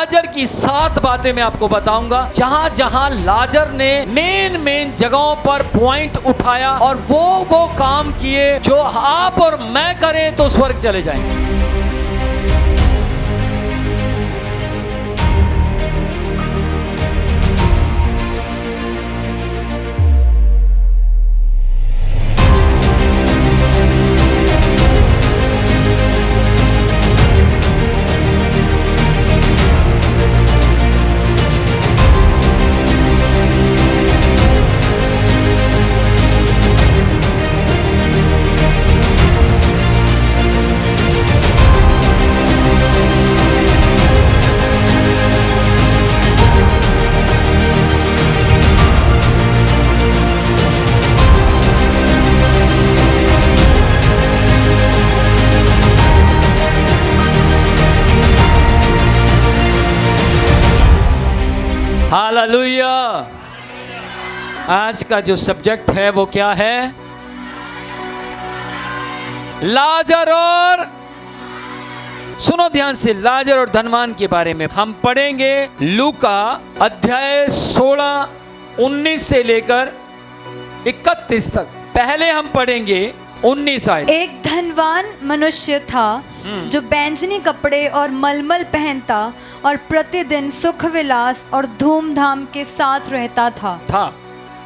लाजर की 7 बातें मैं आपको बताऊंगा, जहां जहां लाजर ने मेन जगहों पर पॉइंट उठाया और वो काम किए जो आप और मैं करें तो स्वर्ग चले जाएंगे। हालेलुया। आज का जो सब्जेक्ट है वो क्या है? लाजर और, सुनो ध्यान से, लाजर और धनवान के बारे में हम पढ़ेंगे लूका अध्याय 16 19 से लेकर 31 तक। पहले हम पढ़ेंगे 19 आयत। एक धनवान मनुष्य था जो बैंजनी कपड़े और मलमल पहनता और प्रतिदिन सुख विलास और धूमधाम के साथ रहता था।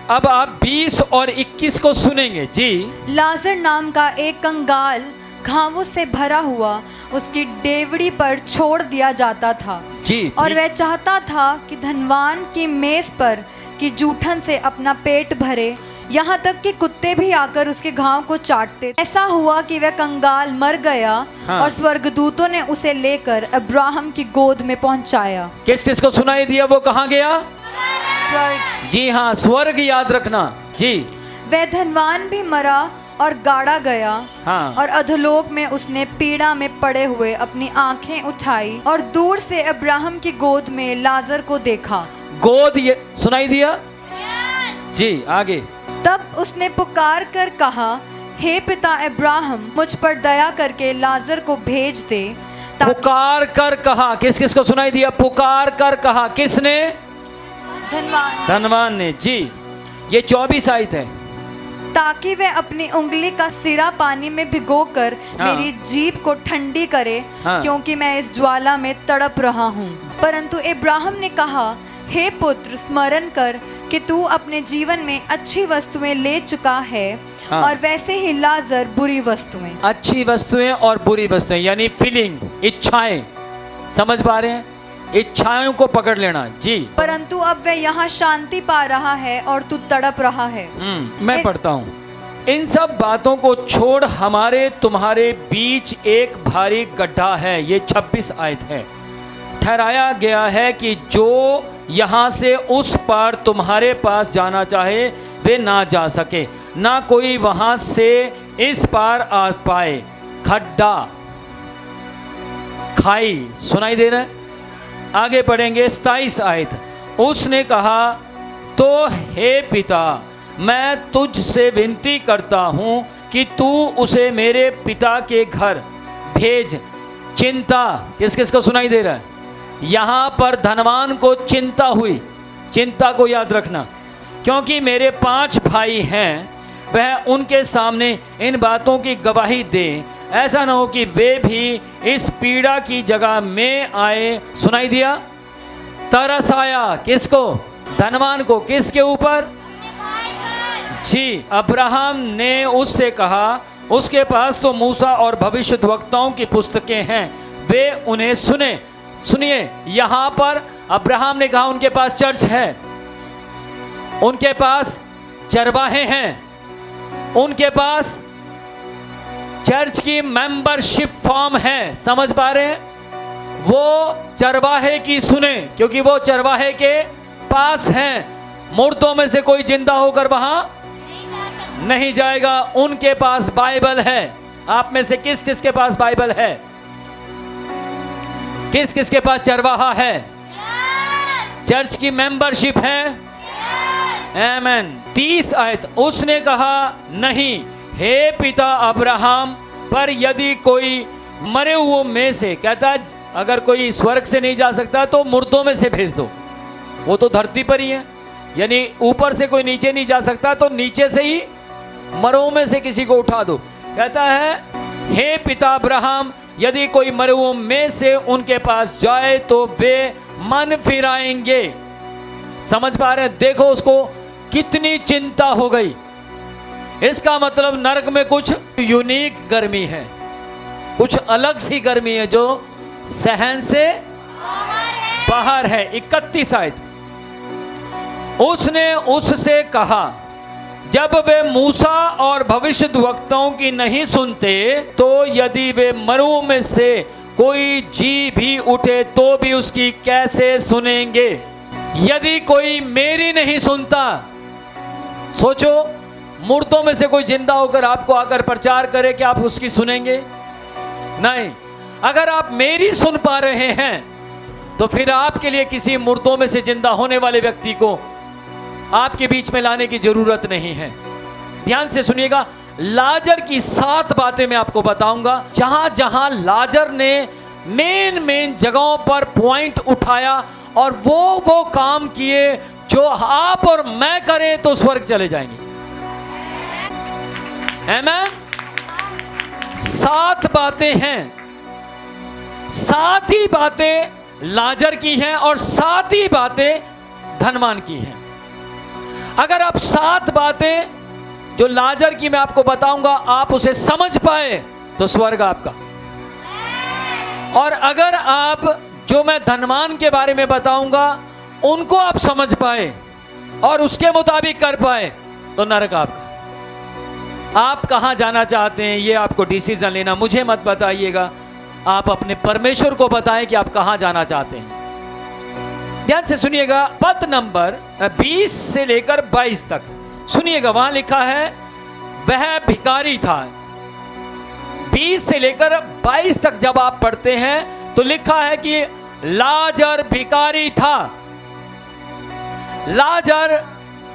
अब आप 20 और 21 को सुनेंगे जी। लाजर नाम का एक कंगाल घावों से भरा हुआ उसकी डेवड़ी पर छोड़ दिया जाता था जी। और वह चाहता था कि धनवान की मेज पर की जूठन से अपना पेट भरे, यहाँ तक कि कुत्ते भी आकर उसके घाव को चाटते। ऐसा हुआ कि वह कंगाल मर गया और स्वर्गदूतों ने उसे लेकर अब्राहम की गोद में पहुंचाया। किस किस को सुनाई दिया? वो कहाँ गया? स्वर्ग। जी हाँ, स्वर्ग याद रखना जी। वह धनवान भी मरा और गाड़ा गया और अधोलोक में उसने पीड़ा में पड़े हुए अपनी आंखें उठाई और दूर से अब्राहम की गोद में लाजर को देखा। गोद ये सुनाई दिया जी। आगे। तब उसने पुकार कर कहा, हे पिता अब्राहम, मुझ पर दया करके लाजर को भेज दे। पुकार कर कहा, किस किस को सुनाई दिया? पुकार कर कहा, किसने? धनवान ने जी। ये 24 आयत है। ताकि वह अपनी उंगली का सिरा पानी में भिगोकर मेरी जीभ को ठंडी करे, क्योंकि मैं इस ज्वाला में तड़प रहा हूँ। परंतु अब्राहम ने कहा, हे पुत्र, स्मरण कर कि तू अपने जीवन में अच्छी वस्तुएं ले चुका है और वैसे ही लाजर बुरी वस्तुएं। अच्छी वस्तुएं और बुरी वस्तुएं यानी फीलिंग, इच्छाएं। समझ पा रहे हैं? इच्छाओं को पकड़ लेना जी। परंतु अब वह यहाँ शांति पा रहा है और तू तड़प रहा है। मैं पढ़ता हूँ। इन सब बातों को छोड़ हमारे तुम्हारे बीच एक भारी गड्ढा है। ये 26 आयत है। ठहराया गया है कि जो यहाँ से उस पार तुम्हारे पास जाना चाहे वे ना जा सके, ना कोई वहाँ से इस पार आ पाए। खड्डा, खाई, सुनाई दे रहा है? आगे पढ़ेंगे 27 आयत। उसने कहा, तो हे पिता, मैं तुझसे विनती करता हूँ कि तू उसे मेरे पिता के घर भेज। चिंता, किस किस को सुनाई दे रहा है? यहाँ पर धनवान को चिंता हुई। चिंता को याद रखना, क्योंकि मेरे 5 भाई हैं। वह उनके सामने इन बातों की गवाही दे, ऐसा न हो कि वे भी इस पीड़ा की जगह में आए। सुनाई दिया? तरस आया किसको? धनवान को। किसके ऊपर? जी। अब्राहम ने उससे कहा, उसके पास तो मूसा और भविष्यद्वक्ताओं की पुस्तकें हैं, वे उन्हें सुने। सुनिए, यहाँ पर अब्राहम ने कहा उनके पास चर्च है, उनके पास चरवाहे हैं, उनके पास चर्च की मेंबरशिप फॉर्म है। समझ पा रहे हैं? वो चरवाहे की सुने, क्योंकि वो चरवाहे के पास हैं। मुर्दों में से कोई जिंदा होकर वहां नहीं जाएगा। उनके पास बाइबल है। आप में से किस किस के पास बाइबल है? किस किस के पास चरवाहा है? चर्च की मेंबरशिप है। आमीन। 30 आयत। उसने कहा, नहीं हे पिता अब्राहम, पर यदि कोई मरे हुओं में से, कहता अगर कोई स्वर्ग से नहीं जा सकता तो मुर्दों में से भेज दो, वो तो धरती पर ही है। यानी ऊपर से कोई नीचे नहीं जा सकता तो नीचे से ही मरुओं में से किसी को उठा दो। कहता है हे पिता अब्राहम, यदि कोई मरुओं में से उनके पास जाए तो वे मन फिराएंगे। समझ पा रहे हैं? देखो उसको कितनी चिंता हो गई। इसका मतलब नरक में कुछ यूनिक गर्मी है, कुछ अलग सी गर्मी है जो सहन से बाहर है। 31 आयत, उसने उससे कहा, जब वे मूसा और भविष्यद्वक्ताओं की नहीं सुनते तो यदि वे मरुओं में से कोई जी भी उठे तो भी उसकी कैसे सुनेंगे? यदि कोई मेरी नहीं सुनता, सोचो मुर्दों में से कोई जिंदा होकर आपको आकर प्रचार करे कि आप उसकी सुनेंगे? नहीं। अगर आप मेरी सुन पा रहे हैं तो फिर आपके लिए किसी मुर्दों में से जिंदा होने वाले व्यक्ति को आपके बीच में लाने की जरूरत नहीं है। ध्यान से सुनिएगा, लाजर की 7 बातें मैं आपको बताऊंगा, जहां जहां लाजर ने मेन जगहों पर पॉइंट उठाया और वो काम किए जो आप और मैं करें तो स्वर्ग चले जाएंगे। आमीन। 7 बातें हैं, 7 ही बातें लाजर की हैं और 7 ही बातें धनवान की हैं। अगर आप 7 बातें जो लाजर की मैं आपको बताऊंगा आप उसे समझ पाए तो स्वर्ग आपका, और अगर आप जो मैं धनवान के बारे में बताऊंगा उनको आप समझ पाए और उसके मुताबिक कर पाए तो नरक आपका। आप कहां जाना चाहते हैं ये आपको डिसीजन लेना, मुझे मत बताइएगा, आप अपने परमेश्वर को बताएं कि आप कहां जाना चाहते हैं। ध्यान से सुनिएगा, पद नंबर 20 से लेकर 22 तक सुनिएगा। वहां लिखा है वह भिखारी था। 20 से लेकर 22 तक जब आप पढ़ते हैं तो लिखा है कि लाजर भिखारी था। लाजर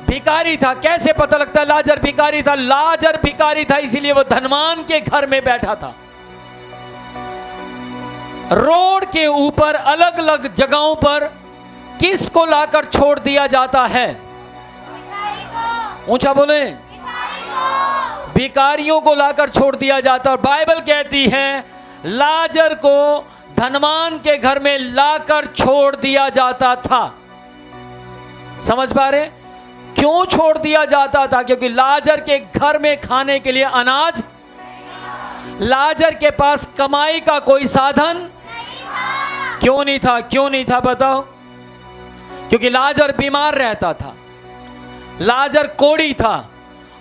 भिखारी था। कैसे पता लगता है लाजर भिखारी था? लाजर भिखारी था इसीलिए वो धनवान के घर में बैठा था। रोड के ऊपर अलग अलग जगहों पर किसको लाकर छोड़ दिया जाता है? ऊंचा बोले। भिखारियों को लाकर छोड़ दिया जाता। और बाइबल कहती है लाजर को धनवान के घर में लाकर छोड़ दिया जाता था। समझ पा रहे? क्यों छोड़ दिया जाता था? क्योंकि लाजर के घर में खाने के लिए अनाज, लाजर के पास कमाई का कोई साधन क्यों नहीं था? क्यों नहीं था बताओ? क्योंकि लाजर बीमार रहता था। लाजर कोढ़ी था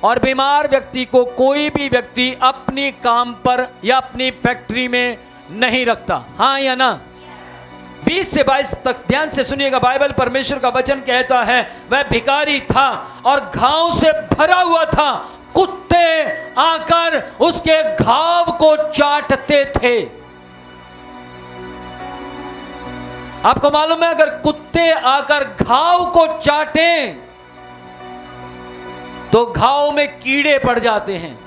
और बीमार व्यक्ति को कोई भी व्यक्ति अपनी काम पर या अपनी फैक्ट्री में नहीं रखता। हाँ या ना? 20 से 22 तक ध्यान से सुनिएगा। बाइबल परमेश्वर का वचन कहता है वह भिखारी था और घाव से भरा हुआ था। कुत्ते आकर उसके घाव को चाटते थे। आपको मालूम है अगर कुत्ते आकर घाव को चाटें तो घाव में कीड़े पड़ जाते हैं।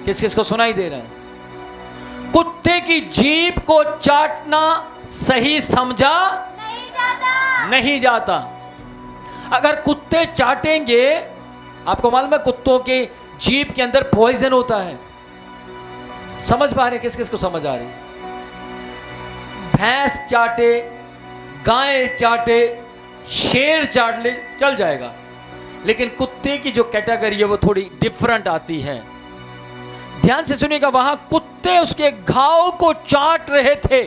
किस किस को सुनाई दे रहा है? कुत्ते की जीभ को चाटना सही समझा नहीं जाता। अगर कुत्ते चाटेंगे, आपको मालूम है कुत्तों के जीभ के अंदर पॉइजन होता है। समझ पा रहे? किस किस को समझ आ रही? भैंस चाटे, गाय चाटे, शेर चाट ले चल जाएगा, लेकिन कुत्ते की जो कैटेगरी है वो थोड़ी डिफरेंट आती है। ध्यान से सुनिएगा, वहां कुत्ते उसके घाव को चाट रहे थे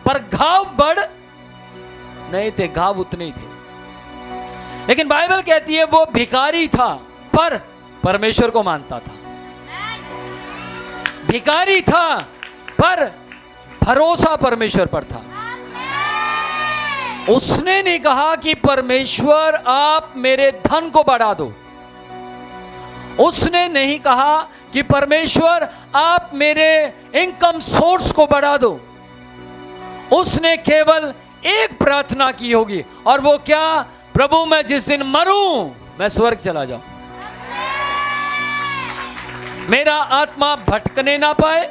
पर घाव बढ़ नहीं थे, घाव उतने ही थे। लेकिन बाइबल कहती है वो भिखारी था पर परमेश्वर को मानता था। भिखारी था पर भरोसा परमेश्वर पर था। उसने नहीं कहा कि परमेश्वर आप मेरे धन को बढ़ा दो। उसने नहीं कहा कि परमेश्वर आप मेरे इनकम सोर्स को बढ़ा दो। उसने केवल एक प्रार्थना की होगी, और वो क्या? प्रभु मैं जिस दिन मरूं मैं स्वर्ग चला जाऊं, मेरा आत्मा भटकने ना पाए,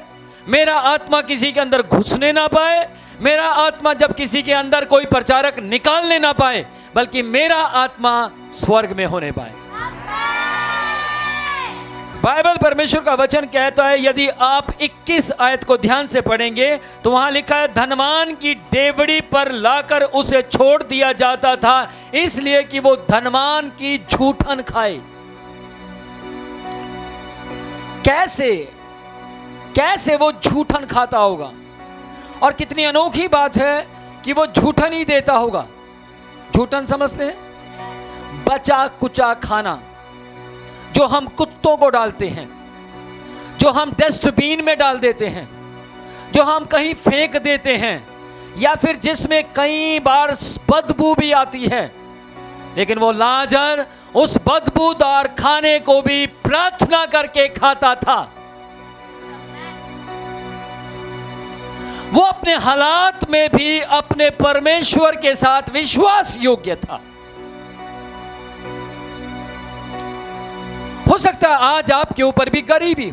मेरा आत्मा किसी के अंदर घुसने ना पाए, मेरा आत्मा जब किसी के अंदर कोई प्रचारक निकालने ना पाए, बल्कि मेरा आत्मा स्वर्ग में होने पाए। बाइबल परमेश्वर का वचन कहता है, यदि आप 21 आयत को ध्यान से पढ़ेंगे तो वहां लिखा है, धनवान की डेवड़ी पर लाकर उसे छोड़ दिया जाता था, इसलिए कि वो धनवान की झूठन खाए। कैसे वो झूठन खाता होगा? और कितनी अनोखी बात है कि वो झूठन ही देता होगा। झूठन समझते हैं? बचा कुचा खाना, जो हम कुत्तों को डालते हैं, जो हम डस्टबिन में डाल देते हैं, जो हम कहीं फेंक देते हैं, या फिर जिसमें कई बार बदबू भी आती है। लेकिन वो लाजर उस बदबूदार खाने को भी प्रार्थना करके खाता था। वो अपने हालात में भी अपने परमेश्वर के साथ विश्वास योग्य था। हो सकता है आज आपके ऊपर भी गरीबी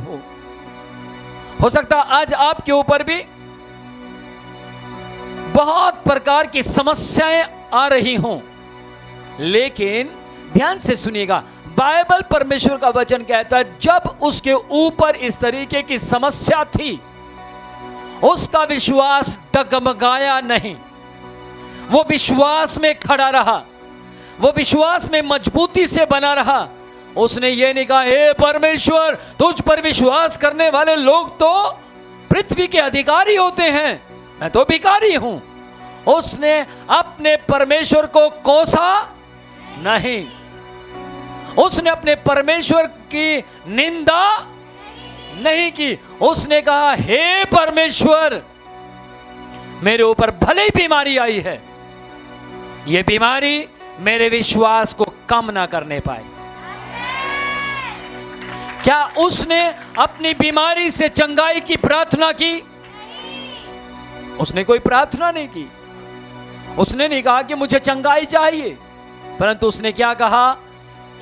हो सकता है आज आपके ऊपर भी बहुत प्रकार की समस्याएं आ रही हों, लेकिन ध्यान से सुनिएगा, बाइबल परमेश्वर का वचन कहता है, जब उसके ऊपर इस तरीके की समस्या थी, उसका विश्वास डगमगाया नहीं। वो विश्वास में खड़ा रहा, वो विश्वास में मजबूती से बना रहा। उसने ये नहीं कहा, हे परमेश्वर, तुझ पर विश्वास करने वाले लोग तो पृथ्वी के अधिकारी होते हैं, मैं तो भिखारी हूं। उसने अपने परमेश्वर को कोसा नहीं, उसने अपने परमेश्वर की निंदा नहीं की। उसने कहा, हे परमेश्वर, मेरे ऊपर भले ही बीमारी आई है, यह बीमारी मेरे विश्वास को कम ना करने पाए। क्या उसने अपनी बीमारी से चंगाई की प्रार्थना की? उसने कोई प्रार्थना नहीं की। उसने नहीं कहा कि मुझे चंगाई चाहिए, परंतु उसने क्या कहा?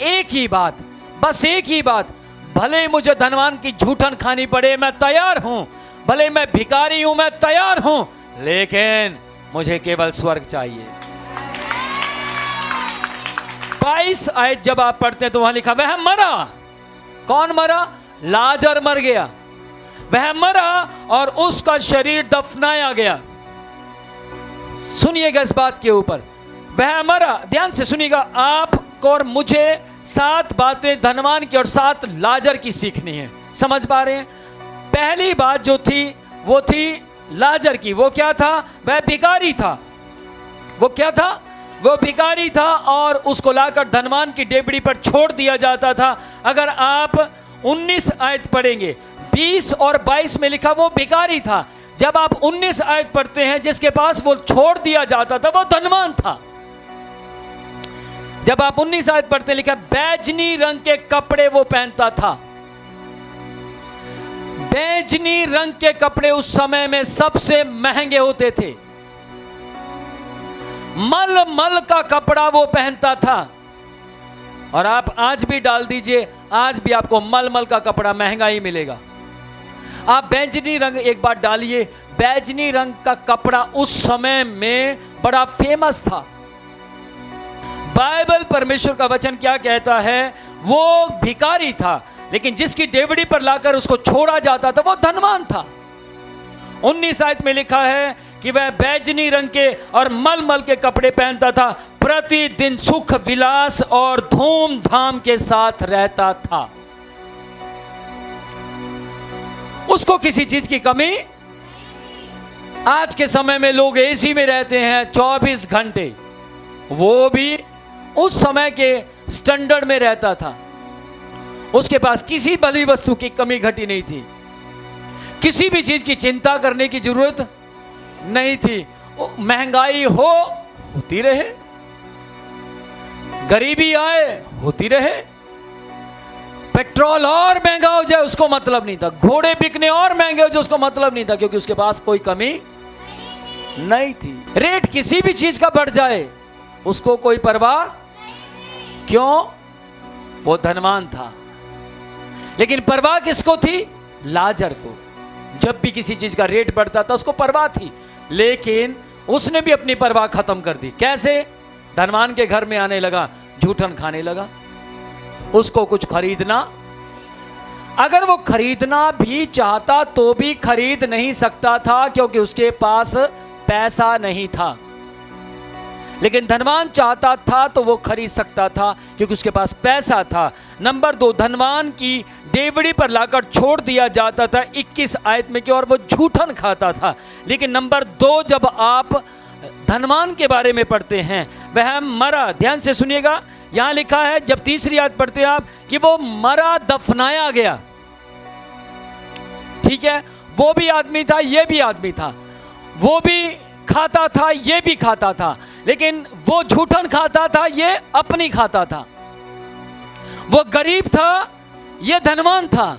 एक ही बात, बस एक ही बात, भले मुझे धनवान की झूठन खानी पड़े, मैं तैयार हूं, भले मैं भिखारी हूं, मैं तैयार हूं, लेकिन मुझे केवल स्वर्ग चाहिए। 22 आयत जब आप पढ़ते हैं तो वहां लिखा, वह मरा। कौन मरा? लाजर मर गया। वह मरा और उसका शरीर दफनाया गया। सुनिएगा इस बात के ऊपर, वह मरा। ध्यान से सुनिएगा, आपको और मुझे 7 बातें धनवान की और 7 लाजर की सीखनी है। समझ पा रहे हैं? पहली बात जो थी वो थी लाजर की। वो क्या था? वह भिखारी था। वो क्या था? वो भिखारी था और उसको लाकर धनवान की डेबड़ी पर छोड़ दिया जाता था। अगर आप 19 आयत पढ़ेंगे, 20 और 22 में लिखा वो भिखारी था। जब आप 19 आयत पढ़ते हैं, जिसके पास वो छोड़ दिया जाता था वो धनवान था। जब आप 19 आयत पढ़ते लिखा, बैजनी रंग के कपड़े वो पहनता था। बैजनी रंग के कपड़े उस समय में सबसे महंगे होते थे। मलमल का कपड़ा वो पहनता था। और आप आज भी डाल दीजिए, आज भी आपको मलमल का कपड़ा महंगा ही मिलेगा। आप बैजनी रंग एक बार डालिए, बैजनी रंग का कपड़ा उस समय में बड़ा फेमस था। बाइबल परमेश्वर का वचन क्या कहता है? वो भिखारी था, लेकिन जिसकी डेवड़ी पर लाकर उसको छोड़ा जाता था वो धनवान था। 19 आयत में लिखा है कि वह बैजनी रंग के और मलमल के कपड़े पहनता था, प्रतिदिन सुख विलास और धूमधाम के साथ रहता था। उसको किसी चीज की कमी। आज के समय में लोग एसी में रहते हैं 24 घंटे, वो भी उस समय के स्टैंडर्ड में रहता था। उसके पास किसी भली वस्तु की कमी घटी नहीं थी, किसी भी चीज की चिंता करने की जरूरत नहीं थी। महंगाई होती रहे, गरीबी आए होती रहे, पेट्रोल और महंगा हो जाए उसको मतलब नहीं था, घोड़े बिकने और महंगे हो जाए उसको मतलब नहीं था, क्योंकि उसके पास कोई कमी नहीं थी। रेट किसी भी चीज का बढ़ जाए उसको कोई परवाह। क्यों? वो धनवान था। लेकिन परवाह किसको थी? लाजर को। जब भी किसी चीज का रेट बढ़ता था उसको परवाह थी, लेकिन उसने भी अपनी परवाह खत्म कर दी। कैसे? धनवान के घर में आने लगा, जूठन खाने लगा, उसको कुछ खरीदना, अगर वो खरीदना भी चाहता तो भी खरीद नहीं सकता था क्योंकि उसके पास पैसा नहीं था। लेकिन धनवान चाहता था तो वो खरीद सकता था क्योंकि उसके पास पैसा था। नंबर 2, धनवान की डेवड़ी पर लाकर छोड़ दिया जाता था 21 आयत में कि और वो झूठन खाता था। लेकिन नंबर 2, जब आप धनवान के बारे में पढ़ते हैं वह मरा, ध्यान से सुनिएगा, यहां लिखा है जब 3री आयत पढ़ते हैं आप कि वो मरा, दफनाया गया। ठीक है, वो भी आदमी था, ये भी आदमी था, वो भी खाता था, ये भी खाता था, लेकिन वो झूठन खाता था, ये अपनी खाता था। वो गरीब था, ये धनवान था।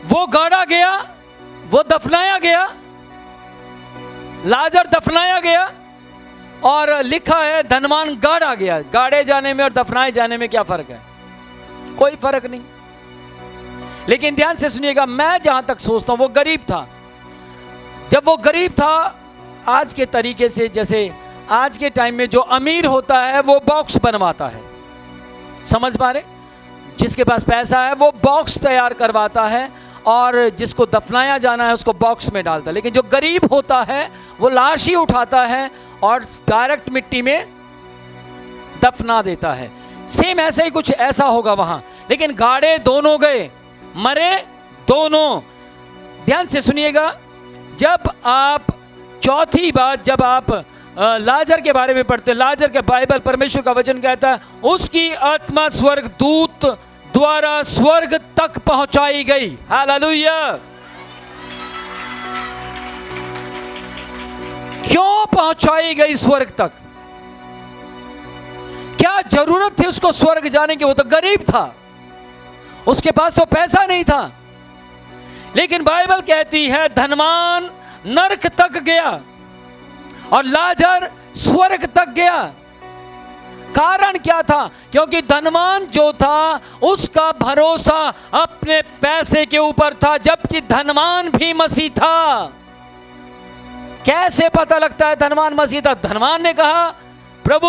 वो गाड़ा गया, वो दफनाया गया, लाजर दफनाया गया, और लिखा है धनवान गाड़ा गया। गाड़े जाने में और दफनाए जाने में क्या फर्क है? कोई फर्क नहीं। लेकिन ध्यान से सुनिएगा, मैं जहां तक सोचता हूं वो गरीब था। जब वो गरीब था, आज के तरीके से, जैसे आज के टाइम में जो अमीर होता है वो बॉक्स बनवाता है, समझ पा रहे? जिसके पास पैसा है वो बॉक्स तैयार करवाता है और जिसको दफनाया जाना है उसको बॉक्स में डालता है। लेकिन जो गरीब होता है वो लाश ही उठाता है और डायरेक्ट मिट्टी में दफना देता है। सेम ऐसा ही कुछ ऐसा होगा वहां। लेकिन गाड़े दोनों गए, मरे दोनों। ध्यान से सुनिएगा, जब आप चौथी बात, जब आप लाजर के बारे में पढ़ते हैं, लाजर के बाइबल परमेश्वर का वचन कहता है उसकी आत्मा स्वर्ग दूत द्वारा स्वर्ग तक पहुंचाई गई। हालेलुया। क्यों पहुंचाई गई स्वर्ग तक? क्या जरूरत थी उसको स्वर्ग जाने की? वो तो गरीब था, उसके पास तो पैसा नहीं था। लेकिन बाइबल कहती है धनवान नरक तक गया और लाजर स्वर्ग तक गया। कारण क्या था? क्योंकि धनवान जो था उसका भरोसा अपने पैसे के ऊपर था, जबकि धनवान भी मसीह था। कैसे पता लगता है धनवान मसीह था? धनवान ने कहा प्रभु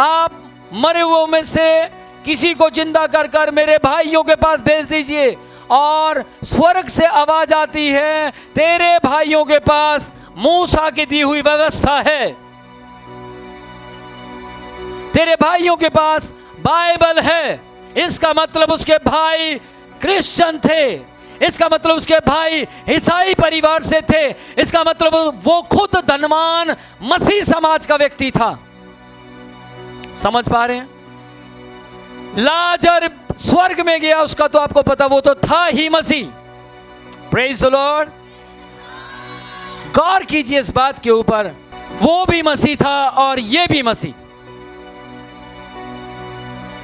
आप मरे हुओं में से किसी को जिंदा कर कर मेरे भाइयों के पास भेज दीजिए। और स्वर्ग से आवाज आती है तेरे भाइयों के पास मूसा की दी हुई व्यवस्था है, तेरे भाइयों के पास बाइबल है। इसका मतलब उसके भाई क्रिश्चियन थे, इसका मतलब उसके भाई ईसाई परिवार से थे, इसका मतलब वो खुद धनवान मसीह समाज का व्यक्ति था। समझ पा रहे हैं? लाजर स्वर्ग में गया, उसका तो आपको पता, वो तो था ही मसीह। Praise the lord. गौर कीजिए इस बात के ऊपर, वो भी मसीह था और ये भी मसीह।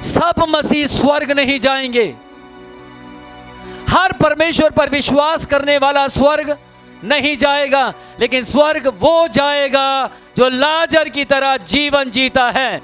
सब मसीह स्वर्ग नहीं जाएंगे। हर परमेश्वर पर विश्वास करने वाला स्वर्ग नहीं जाएगा, लेकिन स्वर्ग वो जाएगा जो लाजर की तरह जीवन जीता है।